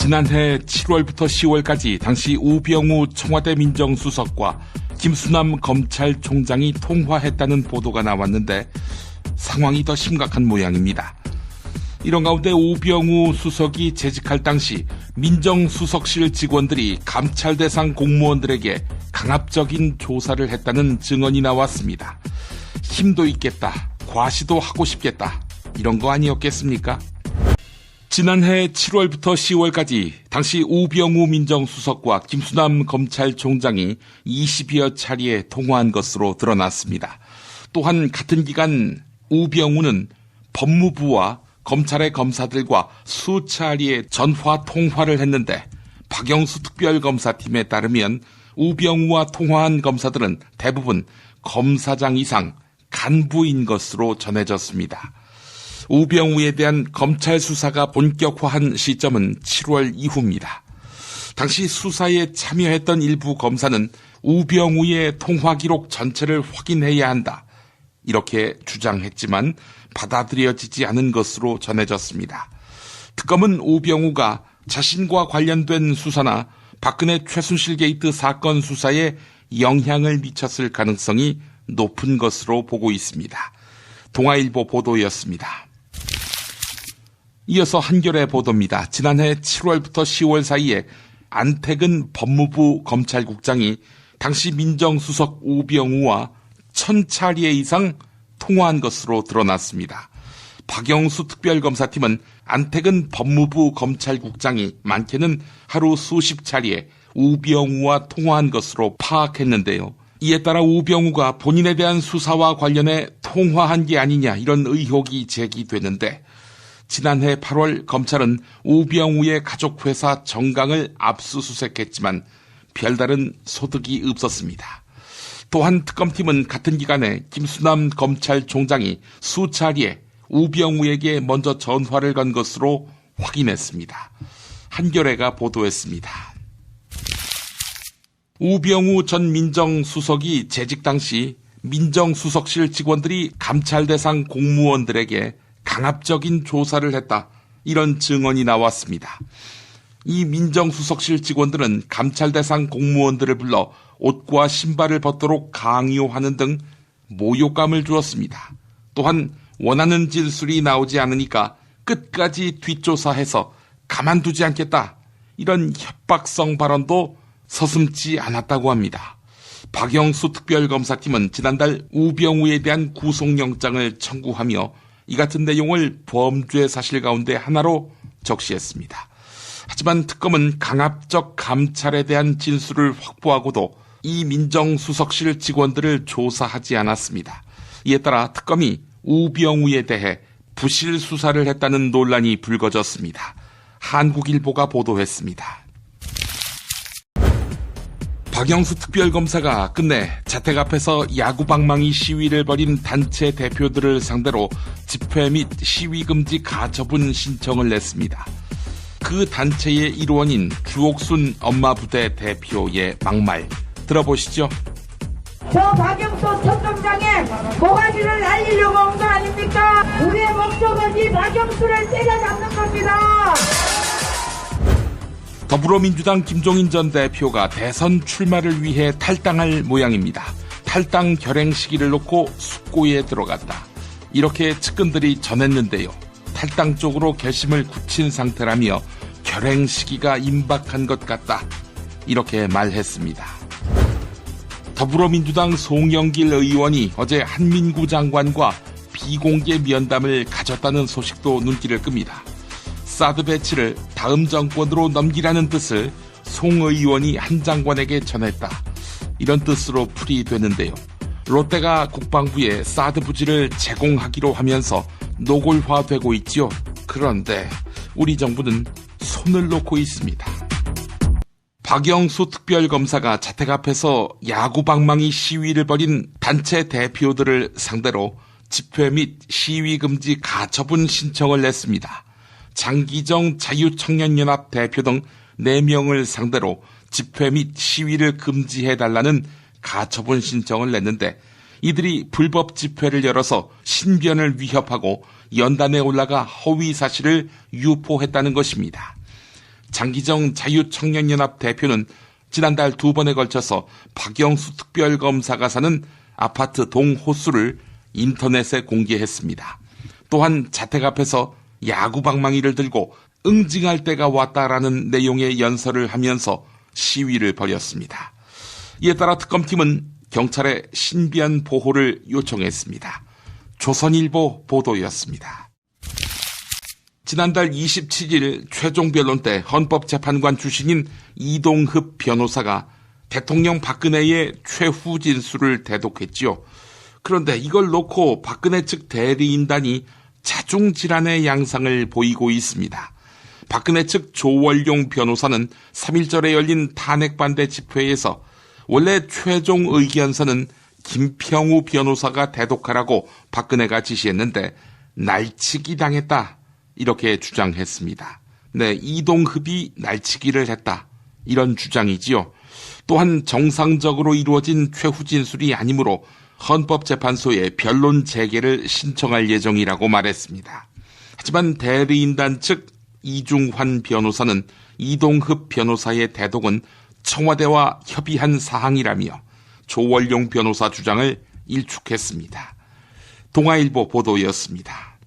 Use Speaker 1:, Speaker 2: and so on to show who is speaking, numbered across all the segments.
Speaker 1: 지난해 7월부터 10월까지 당시 우병우 청와대 민정수석과 김수남 검찰총장이 통화했다는 보도가 나왔는데 상황이 더 심각한 모양입니다. 이런 가운데 우병우 수석이 재직할 당시 민정수석실 직원들이 감찰 대상 공무원들에게 강압적인 조사를 했다는 증언이 나왔습니다. 힘도 있겠다, 과시도 하고 싶겠다, 이런 거 아니었겠습니까? 지난해 7월부터 10월까지 당시 우병우 민정수석과 김수남 검찰총장이 20여 차례에 통화한 것으로 드러났습니다. 또한 같은 기간 우병우는 법무부와 검찰의 검사들과 수차례에 전화 통화를 했는데 박영수 특별검사팀에 따르면 우병우와 통화한 검사들은 대부분 검사장 이상 간부인 것으로 전해졌습니다. 우병우에 대한 검찰 수사가 본격화한 시점은 7월 이후입니다. 당시 수사에 참여했던 일부 검사는 우병우의 통화 기록 전체를 확인해야 한다, 이렇게 주장했지만 받아들여지지 않은 것으로 전해졌습니다. 특검은 우병우가 자신과 관련된 수사나 박근혜 최순실 게이트 사건 수사에 영향을 미쳤을 가능성이 높은 것으로 보고 있습니다. 동아일보 보도였습니다. 이어서 한겨레 보도입니다. 지난해 7월부터 10월 사이에 안택은 법무부 검찰국장이 당시 민정수석 우병우와 1000차례 이상 통화한 것으로 드러났습니다. 박영수 특별검사팀은 안택은 법무부 검찰국장이 많게는 하루 수십 차례에 우병우와 통화한 것으로 파악했는데요. 이에 따라 우병우가 본인에 대한 수사와 관련해 통화한 게 아니냐, 이런 의혹이 제기되는데 지난해 8월 검찰은 우병우의 가족회사 정강을 압수수색했지만 별다른 소득이 없었습니다. 또한 특검팀은 같은 기간에 김수남 검찰총장이 수차례에 우병우에게 먼저 전화를 건 것으로 확인했습니다. 한겨레가 보도했습니다. 우병우 전 민정수석이 재직 당시 민정수석실 직원들이 감찰 대상 공무원들에게 강압적인 조사를 했다, 이런 증언이 나왔습니다. 이 민정수석실 직원들은 감찰 대상 공무원들을 불러 옷과 신발을 벗도록 강요하는 등 모욕감을 주었습니다. 또한 원하는 진술이 나오지 않으니까 끝까지 뒷조사해서 가만두지 않겠다, 이런 협박성 발언도 서슴지 않았다고 합니다. 박영수 특별검사팀은 지난달 우병우에 대한 구속영장을 청구하며 이 같은 내용을 범죄 사실 가운데 하나로 적시했습니다. 하지만 특검은 강압적 감찰에 대한 진술을 확보하고도 이 민정수석실 직원들을 조사하지 않았습니다. 이에 따라 특검이 우병우에 대해 부실 수사를 했다는 논란이 불거졌습니다. 한국일보가 보도했습니다. 박영수 특별검사가 끝내 자택 앞에서 야구방망이 시위를 벌인 단체 대표들을 상대로 집회 및 시위금지 가처분 신청을 냈습니다. 그 단체의 일원인 주옥순 엄마부대 대표의 막말 들어보시죠.
Speaker 2: 저 박영수 청장에 고가지를 날리려고 온 거 아닙니까? 우리의 목적은 이 박영수를 때려잡는 겁니다.
Speaker 1: 더불어민주당 김종인 전 대표가 대선 출마를 위해 탈당할 모양입니다. 탈당 결행 시기를 놓고 숙고에 들어갔다, 이렇게 측근들이 전했는데요. 탈당 쪽으로 결심을 굳힌 상태라며 결행 시기가 임박한 것 같다, 이렇게 말했습니다. 더불어민주당 송영길 의원이 어제 한민구 장관과 비공개 면담을 가졌다는 소식도 눈길을 끕니다. 사드 배치를 다음 정권으로 넘기라는 뜻을 송 의원이 한 장관에게 전했다, 이런 뜻으로 풀이되는데요. 롯데가 국방부에 사드 부지를 제공하기로 하면서 노골화되고 있지요. 그런데 우리 정부는 손을 놓고 있습니다. 박영수 특별검사가 자택 앞에서 야구방망이 시위를 벌인 단체 대표들을 상대로 집회 및 시위금지 가처분 신청을 냈습니다. 장기정 자유청년연합 대표 등 4명을 상대로 집회 및 시위를 금지해달라는 가처분 신청을 냈는데 이들이 불법 집회를 열어서 신변을 위협하고 연단에 올라가 허위 사실을 유포했다는 것입니다. 장기정 자유청년연합 대표는 지난달 2번에 걸쳐서 박영수 특별검사가 사는 아파트 동호수를 인터넷에 공개했습니다. 또한 자택 앞에서 야구 방망이를 들고 응징할 때가 왔다라는 내용의 연설을 하면서 시위를 벌였습니다. 이에 따라 특검팀은 경찰에 신변 보호를 요청했습니다. 조선일보 보도였습니다. 지난달 27일 최종 변론 때 헌법재판관 출신인 이동흡 변호사가 대통령 박근혜의 최후 진술을 대독했지요. 그런데 이걸 놓고 박근혜 측 대리인단이 자중질환의 양상을 보이고 있습니다. 박근혜 측 조월용 변호사는 3.1절에 열린 탄핵반대 집회에서 원래 최종 의견서는 김평우 변호사가 대독하라고 박근혜가 지시했는데 날치기 당했다, 이렇게 주장했습니다. 네, 이동흡이 날치기를 했다, 이런 주장이지요. 또한 정상적으로 이루어진 최후 진술이 아니므로 헌법재판소에 변론 재개를 신청할 예정이라고 말했습니다. 하지만 대리인단 측 이중환 변호사는 이동흡 변호사의 대독은 청와대와 협의한 사항이라며 조월용 변호사 주장을 일축했습니다. 동아일보 보도였습니다.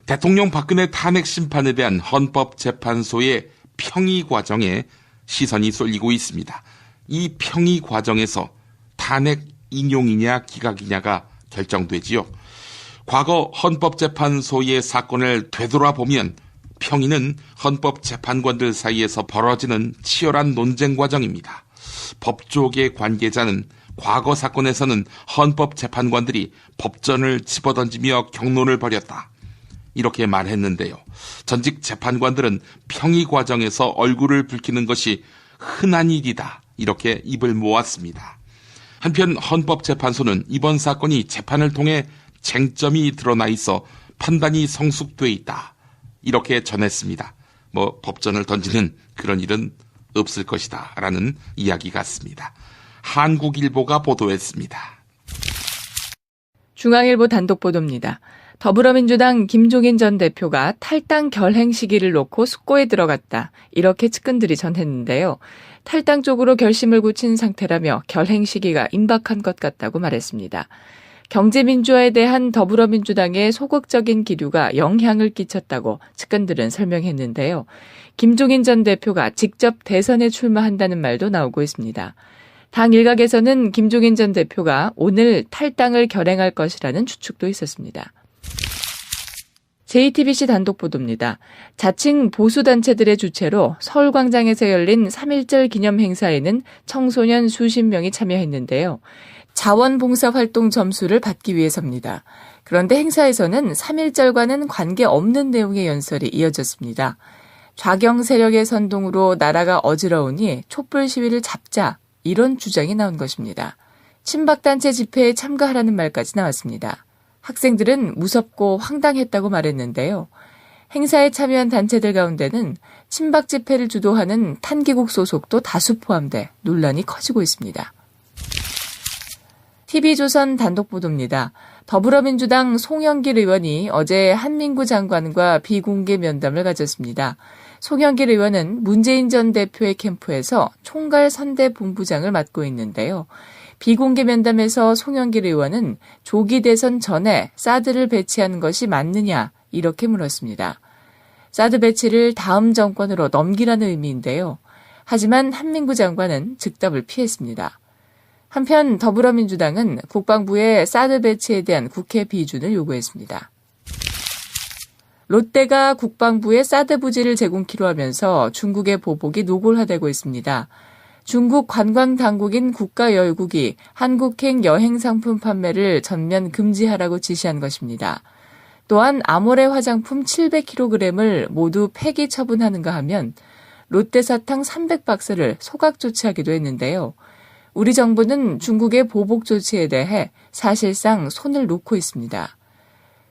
Speaker 1: 대통령 박근혜 탄핵 심판에 대한 헌법재판소의 평의 과정에 시선이 쏠리고 있습니다. 이 평의 과정에서 탄핵 인용이냐 기각이냐가 결정되지요. 과거 헌법재판소의 사건을 되돌아보면 평의는 헌법재판관들 사이에서 벌어지는 치열한 논쟁 과정입니다. 법조계 관계자는 과거 사건에서는 헌법재판관들이 법전을 집어던지며 격론을 벌였다, 이렇게 말했는데요. 전직 재판관들은 평의 과정에서 얼굴을 붉히는 것이 흔한 일이다, 이렇게 입을 모았습니다. 한편 헌법재판소는 이번 사건이 재판을 통해 쟁점이 드러나 있어 판단이 성숙돼 있다, 이렇게 전했습니다. 법전을 던지는 그런 일은 없을 것이다 라는 이야기 같습니다. 한국일보가 보도했습니다.
Speaker 3: 중앙일보 단독 보도입니다. 더불어민주당 김종인 전 대표가 탈당 결행 시기를 놓고 숙고에 들어갔다, 이렇게 측근들이 전했는데요. 탈당 쪽으로 결심을 굳힌 상태라며 결행 시기가 임박한 것 같다고 말했습니다. 경제민주화에 대한 더불어민주당의 소극적인 기류가 영향을 끼쳤다고 측근들은 설명했는데요. 김종인 전 대표가 직접 대선에 출마한다는 말도 나오고 있습니다. 당 일각에서는 김종인 전 대표가 오늘 탈당을 결행할 것이라는 추측도 있었습니다. JTBC 단독 보도입니다. 자칭 보수단체들의 주최로 서울광장에서 열린 3.1절 기념 행사에는 청소년 수십 명이 참여했는데요. 자원봉사활동 점수를 받기 위해서입니다. 그런데 행사에서는 3.1절과는 관계없는 내용의 연설이 이어졌습니다. 좌경 세력의 선동으로 나라가 어지러우니 촛불 시위를 잡자, 이런 주장이 나온 것입니다. 친박단체 집회에 참가하라는 말까지 나왔습니다. 학생들은 무섭고 황당했다고 말했는데요. 행사에 참여한 단체들 가운데는 친박 집회를 주도하는 탄기국 소속도 다수 포함돼 논란이 커지고 있습니다. TV조선 단독 보도입니다. 더불어민주당 송영길 의원이 어제 한민구 장관과 비공개 면담을 가졌습니다. 송영길 의원은 문재인 전 대표의 캠프에서 총괄 선대본부장을 맡고 있는데요. 비공개 면담에서 송영길 의원은 조기 대선 전에 사드를 배치하는 것이 맞느냐, 이렇게 물었습니다. 사드 배치를 다음 정권으로 넘기라는 의미인데요. 하지만 한민구 장관은 즉답을 피했습니다. 한편 더불어민주당은 국방부의 사드 배치에 대한 국회 비준을 요구했습니다. 롯데가 국방부에 사드 부지를 제공키로 하면서 중국의 보복이 노골화되고 있습니다. 중국 관광당국인 국가여행국이 한국행 여행상품 판매를 전면 금지하라고 지시한 것입니다. 또한 아모레 화장품 700kg을 모두 폐기 처분하는가 하면 롯데사탕 300박스를 소각 조치하기도 했는데요. 우리 정부는 중국의 보복 조치에 대해 사실상 손을 놓고 있습니다.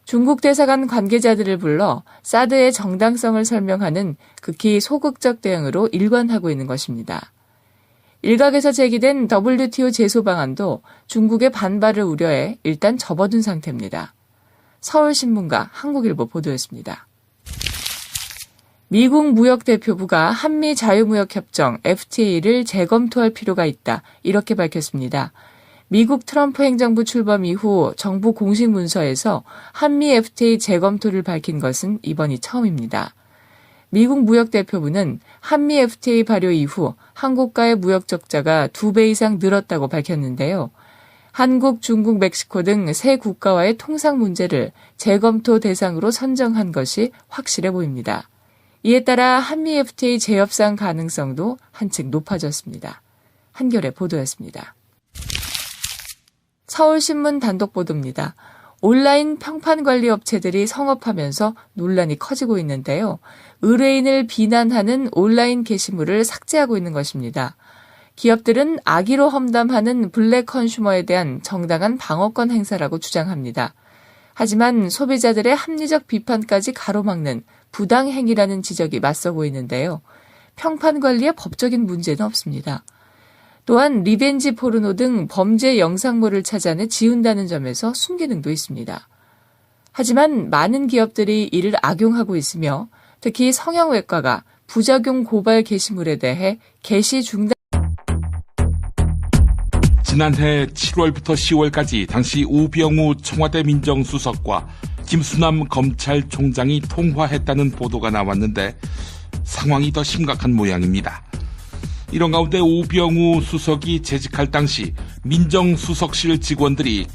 Speaker 3: 중국 대사관 관계자들을 불러 사드의 정당성을 설명하는 극히 소극적 대응으로 일관하고 있는 것입니다. 일각에서 제기된 WTO 제소 방안도 중국의 반발을 우려해 일단 접어둔 상태입니다. 서울신문과 한국일보 보도였습니다. 미국 무역대표부가 한미 자유무역협정 FTA를 재검토할 필요가 있다. 이렇게 밝혔습니다. 미국 트럼프 행정부 출범 이후 정부 공식 문서에서 한미 FTA 재검토를 밝힌 것은 이번이 처음입니다. 미국 무역대표부는 한미 FTA 발효 이후 한국과의 무역 적자가 2배 이상 늘었다고 밝혔는데요. 한국, 중국, 멕시코 등 세 국가와의 통상 문제를 재검토 대상으로 선정한 것이 확실해 보입니다. 이에 따라 한미 FTA 재협상 가능성도 한층 높아졌습니다. 한겨레 보도였습니다. 서울신문 단독 보도입니다. 온라인 평판관리 업체들이 성업하면서 논란이 커지고 있는데요. 의뢰인을 비난하는 온라인 게시물을 삭제하고 있는 것입니다. 기업들은 악의로 험담하는 블랙 컨슈머에 대한 정당한 방어권 행사라고 주장합니다. 하지만 소비자들의 합리적 비판까지 가로막는 부당행위라는 지적이 맞서고 있는데요. 평판관리에 법적인 문제는 없습니다. 또한 리벤지 포르노 등 범죄 영상물을 찾아내 지운다는 점에서 순기능도 있습니다. 하지만 많은 기업들이 이를 악용하고 있으며 특히 성형외과가 부작용 고발 게시물에 대해 게시 중단.
Speaker 1: 지난해 7월부터 10월까지 당시 우병우 청와대 민정수석과 김수남 검찰총장이 통화했다는 보도가 나왔는데 상황이 더 심각한 모양입니다. 이런 가운데 우병우 수석이 재직할 당시 민정수석실 직원들이